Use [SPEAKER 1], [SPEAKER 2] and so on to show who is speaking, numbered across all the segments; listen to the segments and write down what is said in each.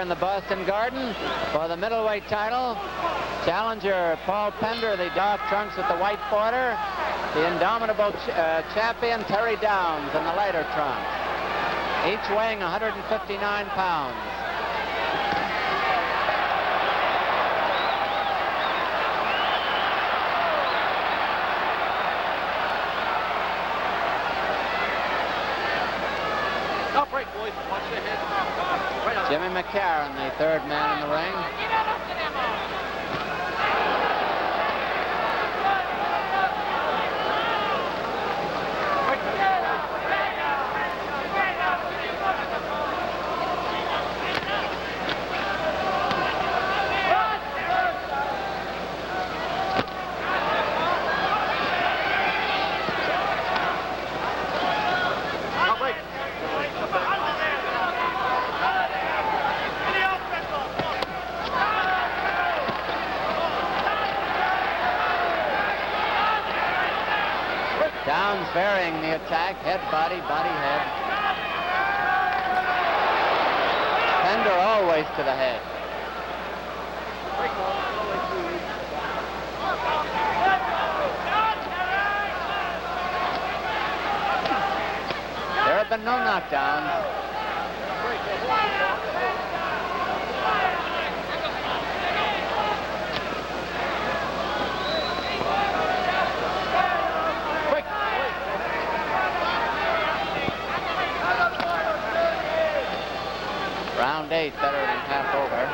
[SPEAKER 1] in the Boston Garden for the middleweight title. Challenger Paul Pender, the dark trunks with the white border. The indomitable champion Terry Downs in the lighter trunks. Each weighing 159 pounds.
[SPEAKER 2] No break, boys. Watch your head. Right on.
[SPEAKER 1] Jimmy McCarron, the third man in the ring. Downs varying the attack, head, body, body, head. Pender always to the head. There have been no knockdowns. Round 8, better than half over.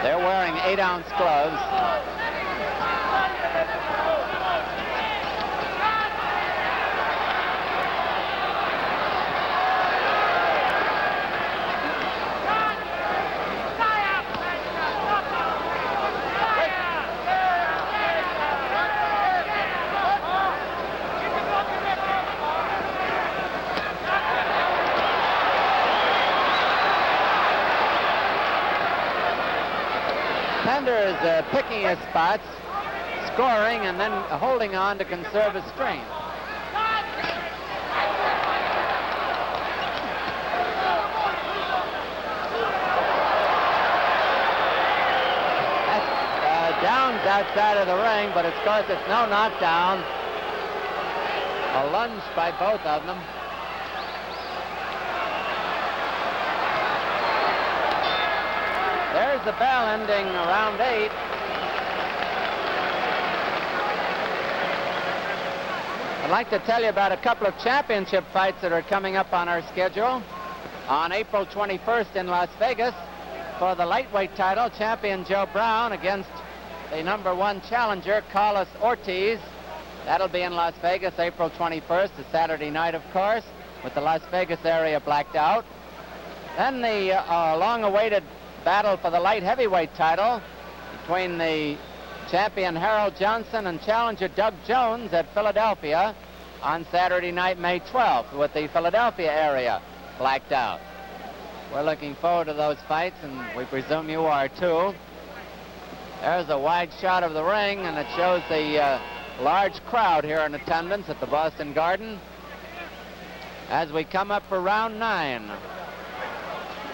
[SPEAKER 1] They're wearing 8-ounce gloves. Pender is picking his spots, scoring, and then holding on to conserve his strength. Downs outside of the ring, but of course it's no knockdown. A lunge by both of them. There's the bell ending round 8. I'd like to tell you about a couple of championship fights that are coming up on our schedule. On April 21st in Las Vegas, for the lightweight title, champion Joe Brown against the #1 challenger, Carlos Ortiz. That'll be in Las Vegas, April 21st, a Saturday night, of course, with the Las Vegas area blacked out. Then the long-awaited battle for the light heavyweight title between the champion Harold Johnson and challenger Doug Jones at Philadelphia on Saturday night, May 12th, with the Philadelphia area blacked out. We're looking forward to those fights, and we presume you are too. There's a wide shot of the ring, and it shows the large crowd here in attendance at the Boston Garden as we come up for round 9.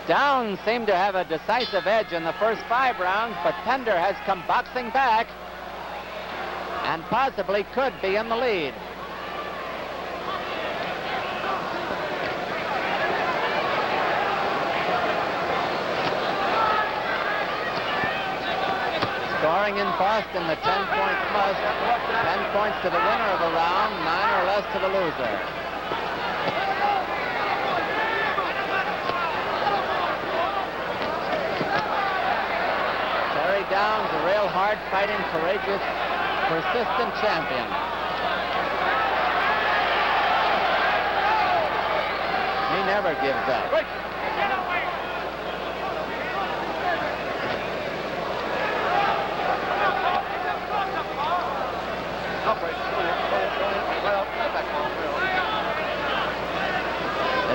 [SPEAKER 1] Downs seemed to have a decisive edge in the first 5 rounds, but Pender has come boxing back and possibly could be in the lead. Scoring in Boston, the 10 points must. 10 points to the winner of a round, 9 or less to the loser. Downs, a real hard-fighting, courageous, persistent champion. He never gives up.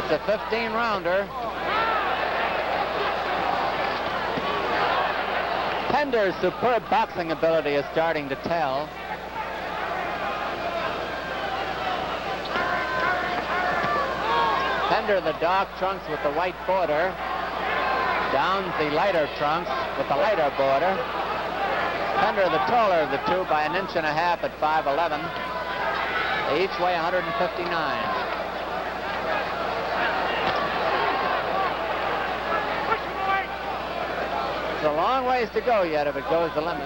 [SPEAKER 1] It's a 15-rounder. Pender's superb boxing ability is starting to tell. Pender, the dark trunks with the white border. Downs, the lighter trunks with the lighter border. Pender, the taller of the two by 1.5 inches at 5'11". They each weigh 159. It's a long ways to go yet if it goes the limit.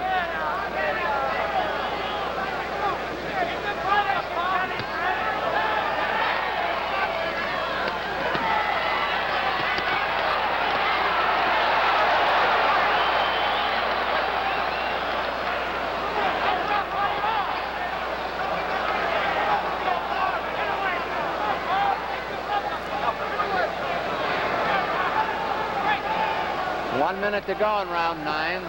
[SPEAKER 1] One minute to go in round 9.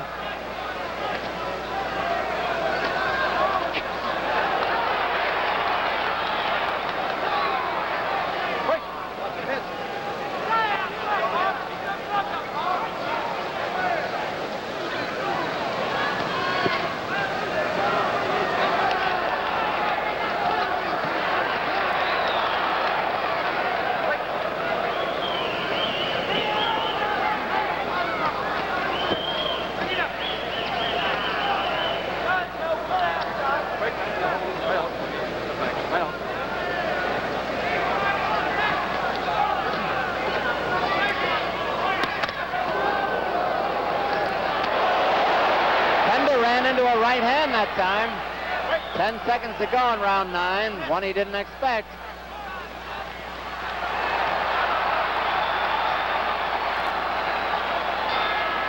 [SPEAKER 1] Into a right hand that time. 10 seconds to go in round 9. One he didn't expect.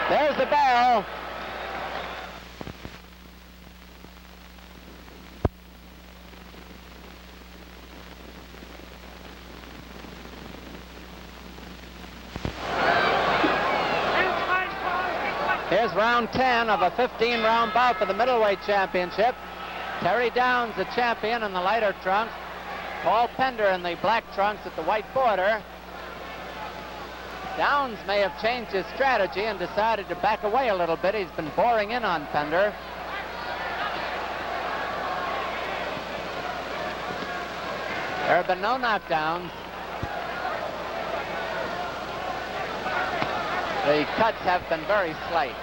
[SPEAKER 1] There's the bell. Here's round 10 of a 15-round bout for the middleweight championship. Terry Downs, the champion, in the lighter trunks. Paul Pender in the black trunks at the white border. Downs may have changed his strategy and decided to back away a little bit. He's been boring in on Pender. There have been no knockdowns. The cuts have been very slight.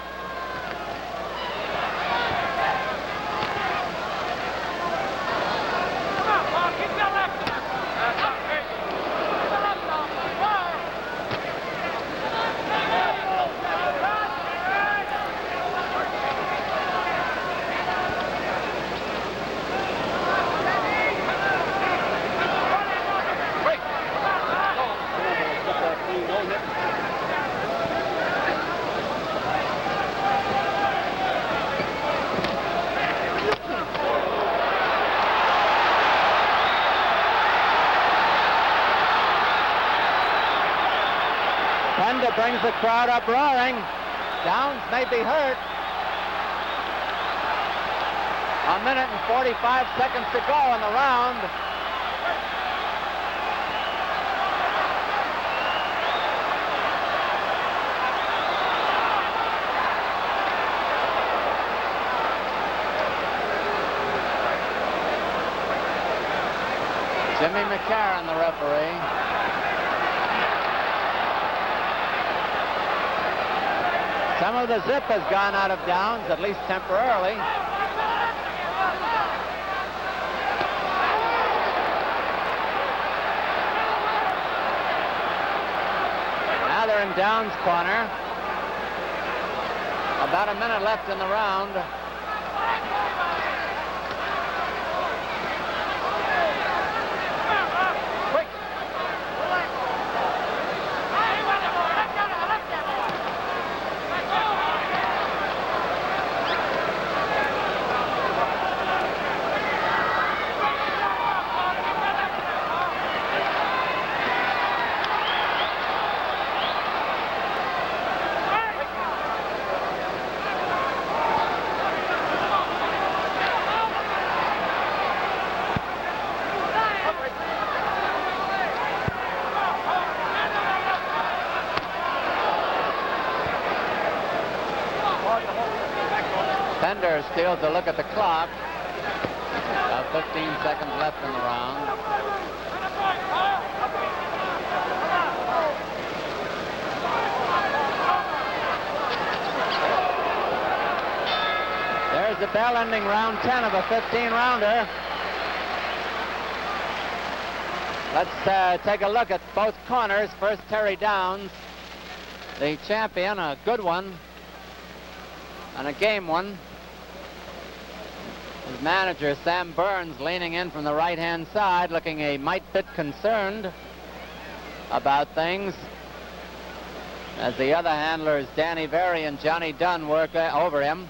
[SPEAKER 1] Pender brings the crowd up roaring. Downs may be hurt. 1 minute and 45 seconds to go in the round. Jimmy McCarron, the referee. Some of the zip has gone out of Downs, at least temporarily. Now they're in Downs' corner. About a minute left in the round. Pender steals a look at the clock. About 15 seconds left in the round. There's the bell ending round 10 of a 15-rounder. Let's take a look at both corners. First, Terry Downs, the champion, a good one and a game one. His manager, Sam Burns, leaning in from the right-hand side, looking a mite bit concerned about things, as the other handlers, Danny Very and Johnny Dunn, work over him.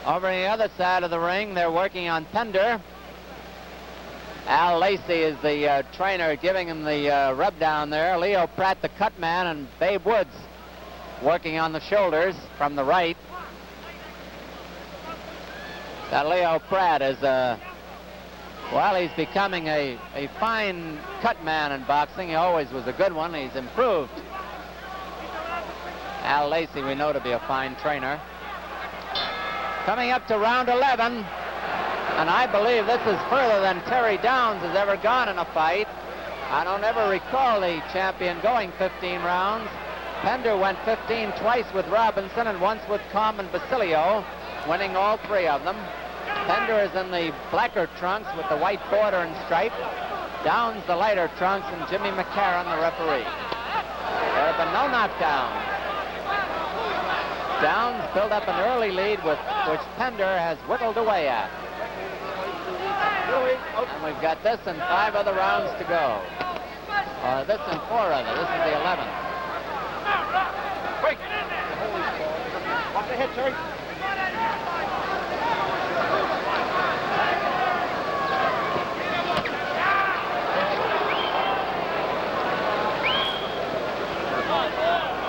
[SPEAKER 1] Over on the other side of the ring, they're working on Pender. Al Lacey is the trainer giving him the rub down there. Leo Pratt, the cut man, and Babe Woods working on the shoulders from the right. That Leo Pratt is, well, he's becoming a fine cut man in boxing. He always was a good one. He's improved. Al Lacey we know to be a fine trainer. Coming up to round 11. And I believe this is further than Terry Downs has ever gone in a fight. I don't ever recall the champion going 15 rounds. Pender went 15 twice with Robinson and once with Com and Basilio, winning all three of them. Pender is in the blacker trunks with the white border and stripe. Downs the lighter trunks, and Jimmy McCarron the referee. There have been no knockdowns. Downs built up an early lead with which Pender has whittled away at. And we've got this and 5 other rounds to go. This and 4 other. This is the 11th.
[SPEAKER 2] Break. Watch the head, Terry.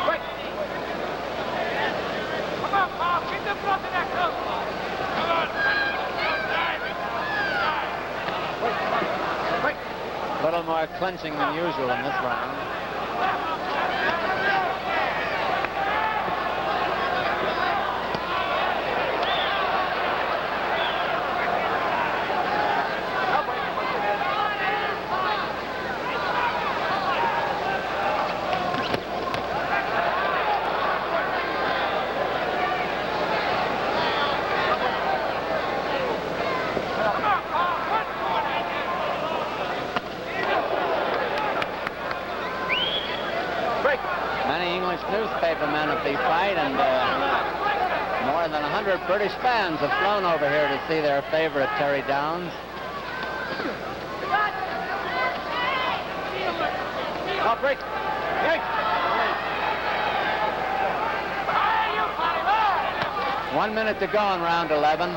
[SPEAKER 2] Break. Come on, Paul. Keep the front of that coat. Come on.
[SPEAKER 1] A little more clinching than usual in this round. Newspapermen at the fight, and more than 100 British fans have flown over here to see their favorite Terry Downs.
[SPEAKER 2] Break.
[SPEAKER 1] 1 minute to go in round 11.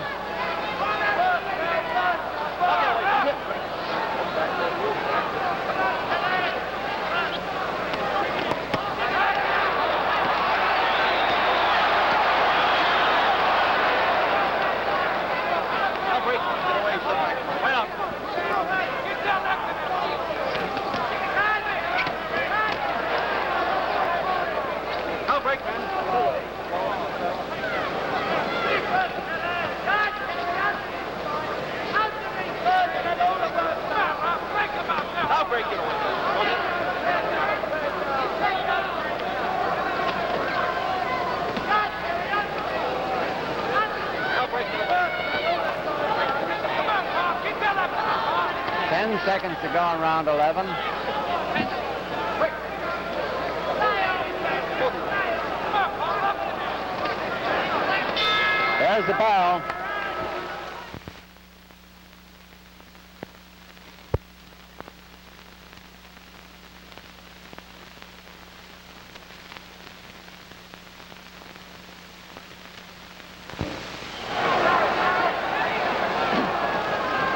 [SPEAKER 1] Seconds to go in round 11. There's the bell.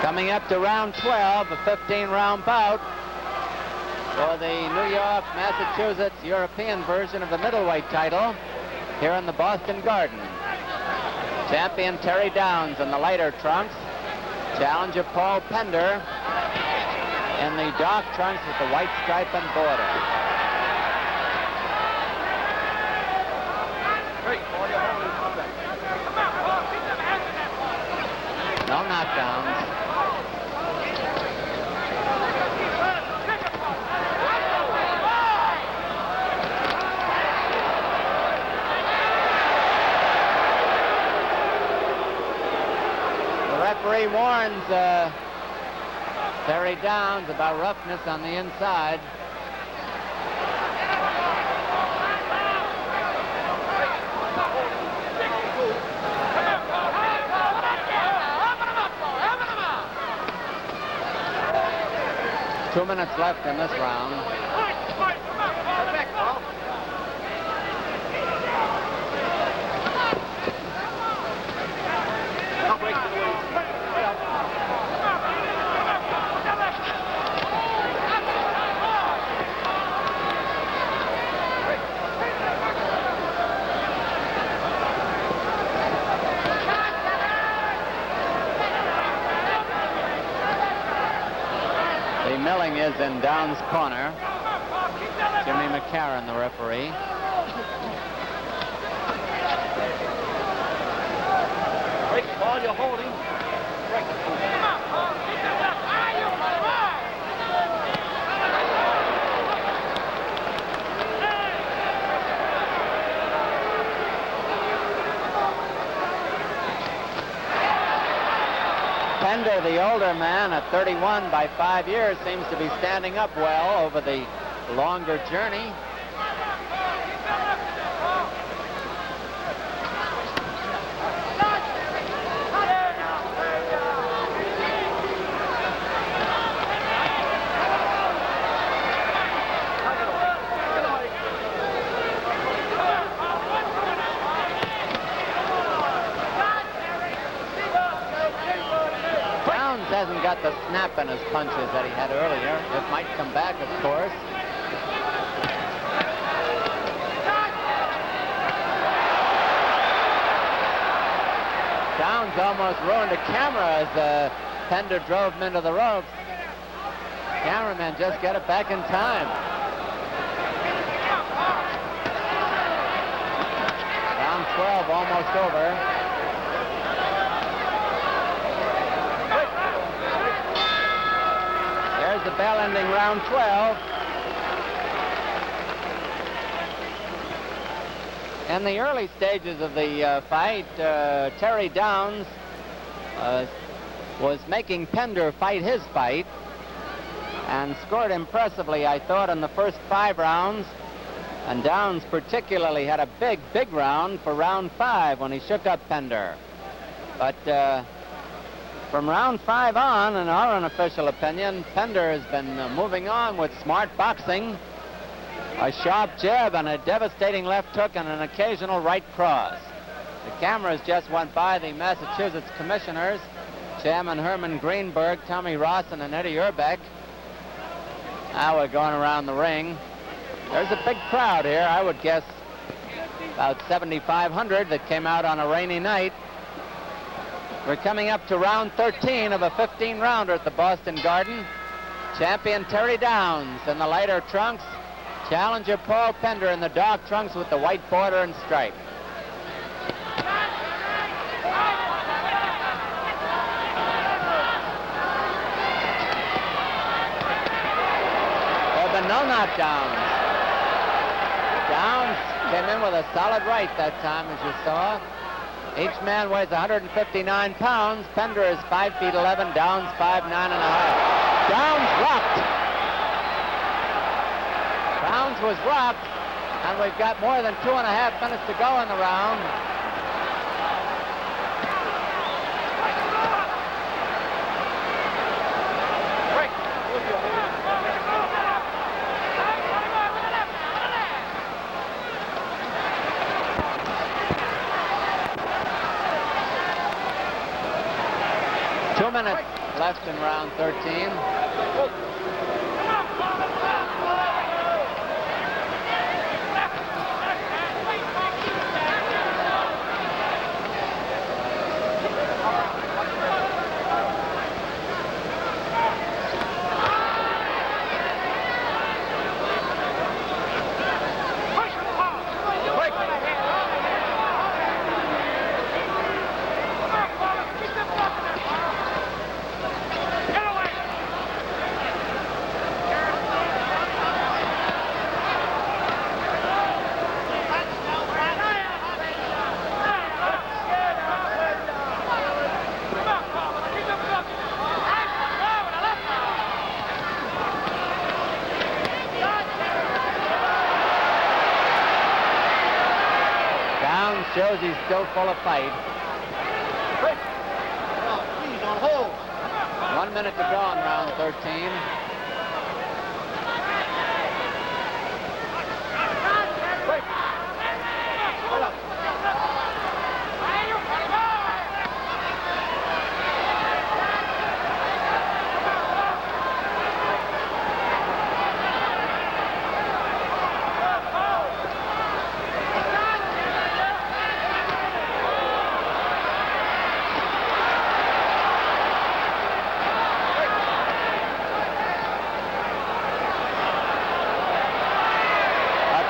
[SPEAKER 1] Coming up to round 12, a 15-round bout for the New York, Massachusetts European version of the middleweight title here in the Boston Garden. Champion Terry Downs in the lighter trunks. Challenger Paul Pender in the dark trunks with the white stripe and border.
[SPEAKER 2] Great.
[SPEAKER 1] knockdowns. The referee warns Terry Downs about roughness on the inside. Two minutes left in this round. The milling is in Downs' corner. Jimmy McCarron, the referee.
[SPEAKER 2] Break the ball, you're holding.
[SPEAKER 1] Pender, the older man, at 31 by 5 years, seems to be standing up well over the longer journey. Hasn't got the snap in his punches that he had earlier. It might come back, of course. Downs almost ruined the camera as Pender drove him into the ropes. Cameraman just got it back in time. Round 12 almost over. The bell ending round 12. In the early stages of the fight, Terry Downs was making Pender fight his fight and scored impressively, I thought, in the first 5 rounds. And Downs particularly had a big round for round 5 when he shook up Pender. But from round 5 on, in our unofficial opinion, Pender has been moving on with smart boxing, a sharp jab and a devastating left hook and an occasional right cross. The cameras just went by the Massachusetts commissioners, Chairman Herman Greenberg, Tommy Rawson, and Eddie Urbeck. Now we're going around the ring. There's a big crowd here. I would guess about 7,500 that came out on a rainy night. We're coming up to round 13 of a 15-rounder at the Boston Garden. Champion Terry Downs in the lighter trunks. Challenger Paul Pender in the dark trunks with the white border and stripe. There have been no knockdowns. Downs came in with a solid right that time, as you saw. Each man weighs 159 pounds. Pender is 5 feet 11, Downs 5'9 and a half. Downs rocked. Downs was rocked, and we've got more than 2.5 minutes to go in the round. Minutes left in round 13. shows he's still full of fight.
[SPEAKER 2] Break. Oh, please, on hold.
[SPEAKER 1] 1 minute to go in round 13.
[SPEAKER 2] Break. Hold up.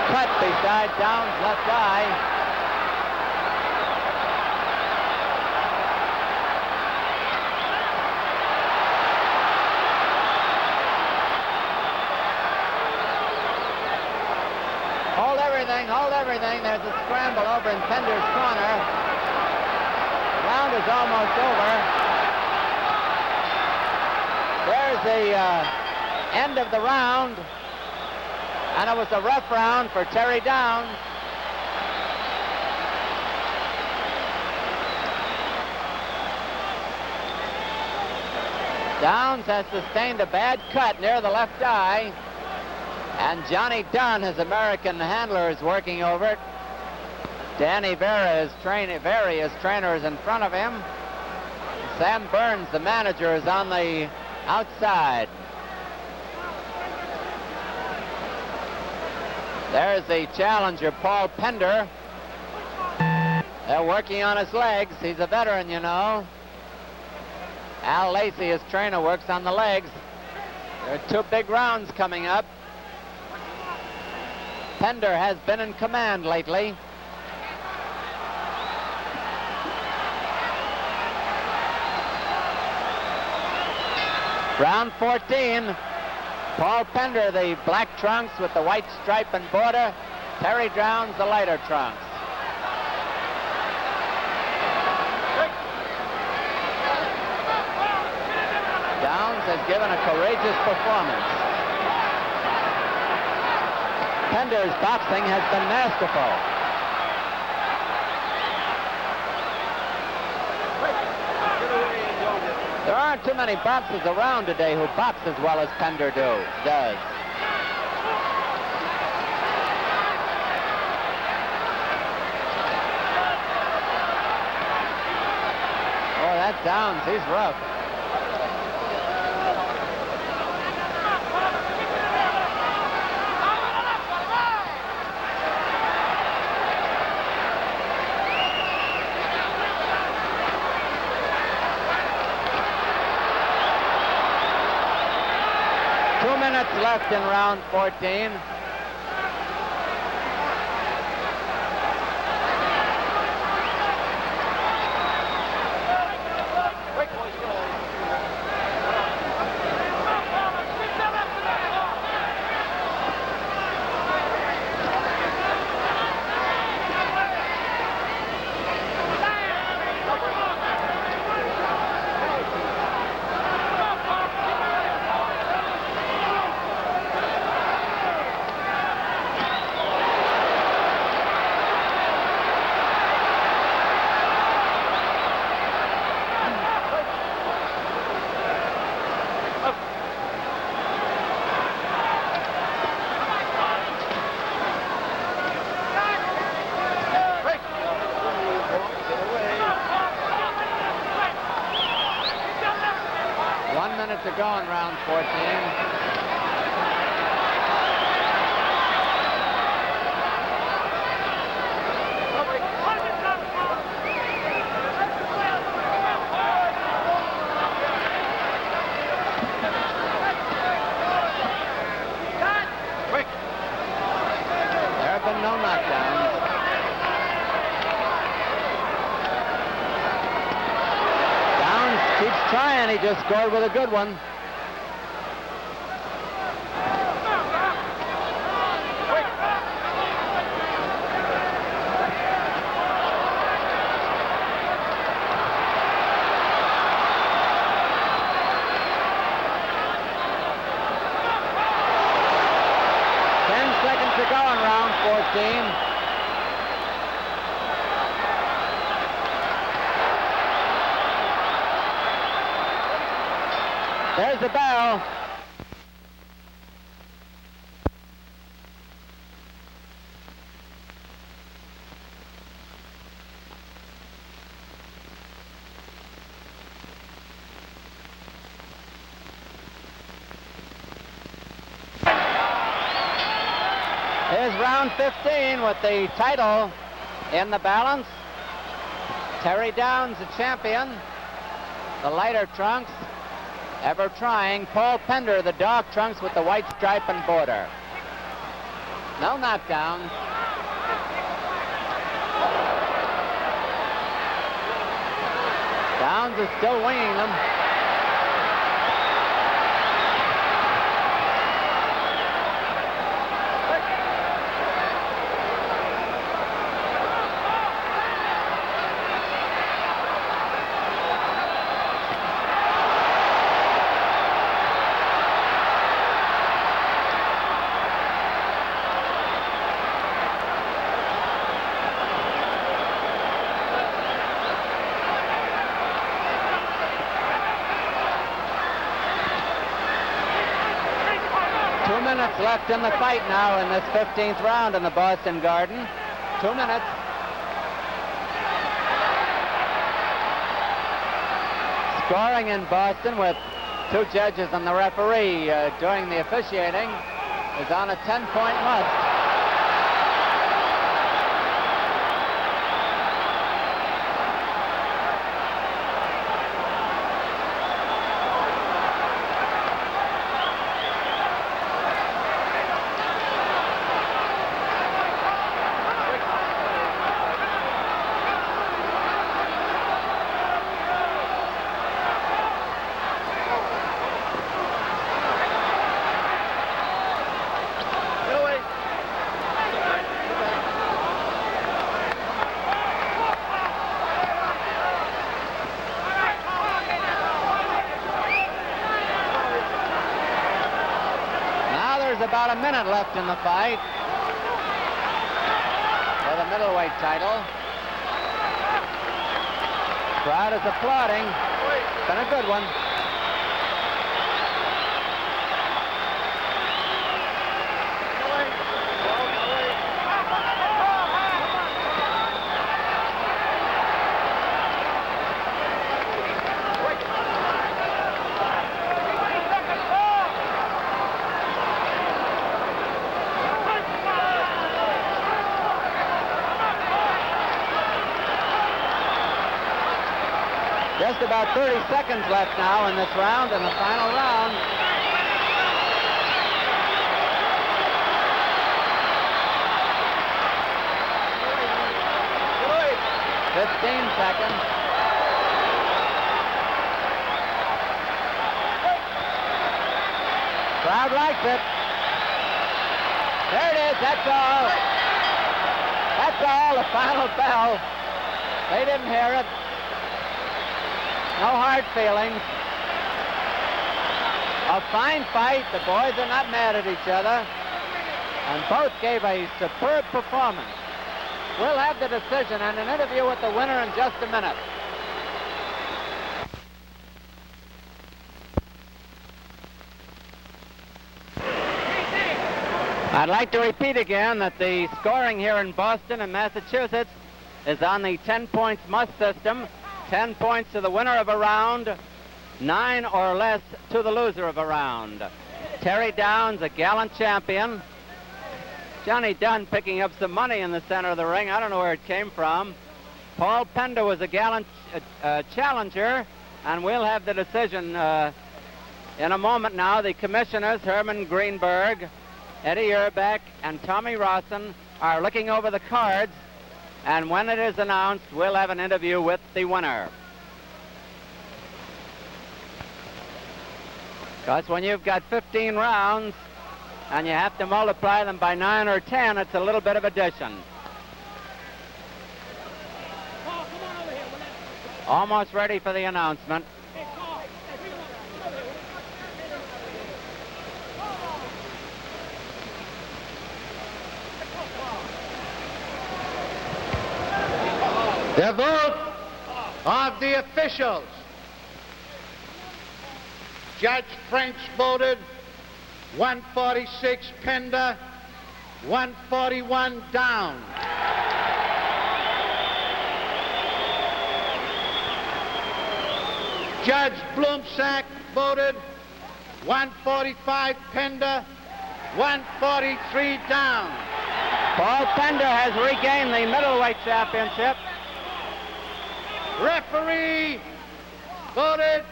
[SPEAKER 1] Cut beside Downs' left eye. Hold everything, hold everything. There's a scramble over in Pender's corner. The round is almost over. There's the end of the round. And it was a rough round for Terry Downs. Downs has sustained a bad cut near the left eye. And Johnny Dunn, his American handler, is working over it. Danny Vera, his trainer, is in front of him. Sam Burns, the manager, is on the outside. There's the challenger, Paul Pender. They're working on his legs. He's a veteran, you know. Al Lacey, his trainer, works on the legs. There are two big rounds coming up. Pender has been in command lately. Round 14. Paul Pender, the black trunks with the white stripe and border. Terry Downs, the lighter trunks. Downs has given a courageous performance. Pender's boxing has been masterful. There aren't too many boxers around today who box as well as Pender does. Oh, that Downs, he's rough. Minutes left in round 14. To go in round 14. There have been no knockdowns. Downs keeps trying. He just scored with a good one. To go in round 14. There's the bell. Here's round 15 with the title in the balance. Terry Downs, the champion. The lighter trunks, ever trying. Paul Pender, the dark trunks with the white stripe and border. No knockdown. Downs is still winging them. Left in the fight now in this 15th round in the Boston Garden. 2 minutes. Scoring in Boston with 2 judges and the referee doing the officiating is on a 10-point must. About a minute left in the fight for the middleweight title. Crowd is applauding. It's been a good one. Just about 30 seconds left now in this round, in the final round. Seconds. Crowd likes it. There it is. That's all. That's all. The final bell. They didn't hear it. No hard feelings. A fine fight. The boys are not mad at each other. And both gave a superb performance. We'll have the decision and an interview with the winner in just a minute. I'd like to repeat again that the scoring here in Boston and Massachusetts is on the 10 points must system. 10 points to the winner of a round, 9 or less to the loser of a round. Terry Downs, a gallant champion. Johnny Dunn picking up some money in the center of the ring. I don't know where it came from. Paul Pender was a gallant challenger, and we'll have the decision in a moment now. The commissioners, Herman Greenberg, Eddie Urbeck, and Tommy Rawson, are looking over the cards, and when it is announced, we'll have an interview with the winner. Because when you've got 15 rounds, and you have to multiply them by 9 or 10, it's a little bit of addition. Almost ready for the announcement.
[SPEAKER 3] The vote of the officials. Judge French voted 146 Pender, 141 down. Judge Blumsack voted 145 Pender, 143 down.
[SPEAKER 1] Paul Pender has regained the middleweight championship.
[SPEAKER 3] Referee voted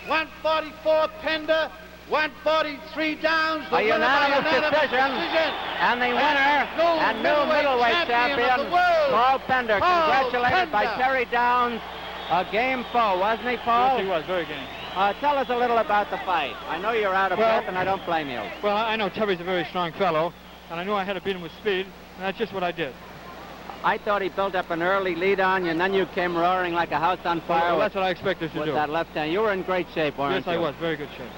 [SPEAKER 3] 144 Pender, 143 downs.
[SPEAKER 1] A unanimous decision. And the winner and new middleweight champion, Paul Pender, congratulated by Terry Downs. A game foe, wasn't he, Paul?
[SPEAKER 4] Yes, he was. Very game.
[SPEAKER 1] Tell us a little about the fight. I know you're out of breath, and I don't blame you.
[SPEAKER 4] Well, I know Terry's a very strong fellow, and I knew I had to beat him with speed, and that's just what I did.
[SPEAKER 1] I thought he built up an early lead on you, and then you came roaring like a house on fire.
[SPEAKER 4] Well, that's what I expected to
[SPEAKER 1] with
[SPEAKER 4] do.
[SPEAKER 1] That left hand. You were in great shape, weren't
[SPEAKER 4] you? Yes, I was. Very good shape.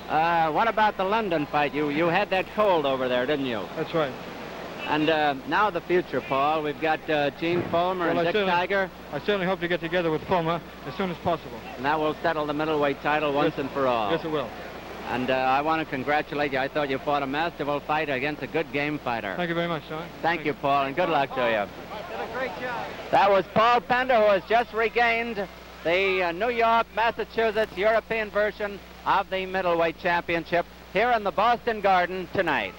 [SPEAKER 1] What about the London fight? You had that cold over there, didn't you?
[SPEAKER 4] That's right.
[SPEAKER 1] And now the future, Paul. We've got Gene Fulmer and Dick Tiger.
[SPEAKER 4] I certainly hope to get together with Fulmer as soon as possible.
[SPEAKER 1] And that will settle the middleweight title once and for all.
[SPEAKER 4] Yes, it will.
[SPEAKER 1] And I want to congratulate you. I thought you fought a masterful fight against a good game fighter.
[SPEAKER 4] Thank you very much, John.
[SPEAKER 1] Thank you, Paul, and good luck to you.
[SPEAKER 2] Did a great job.
[SPEAKER 1] That was Paul Pender, who has just regained the New York, Massachusetts European version of the middleweight championship here in the Boston Garden tonight.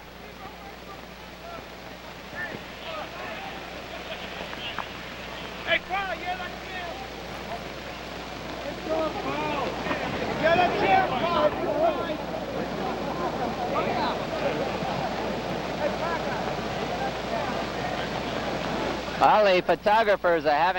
[SPEAKER 2] Hey, Paul, you're the champ. Let's go, Paul. You're the champ, Paul.
[SPEAKER 1] Well, the photographers are having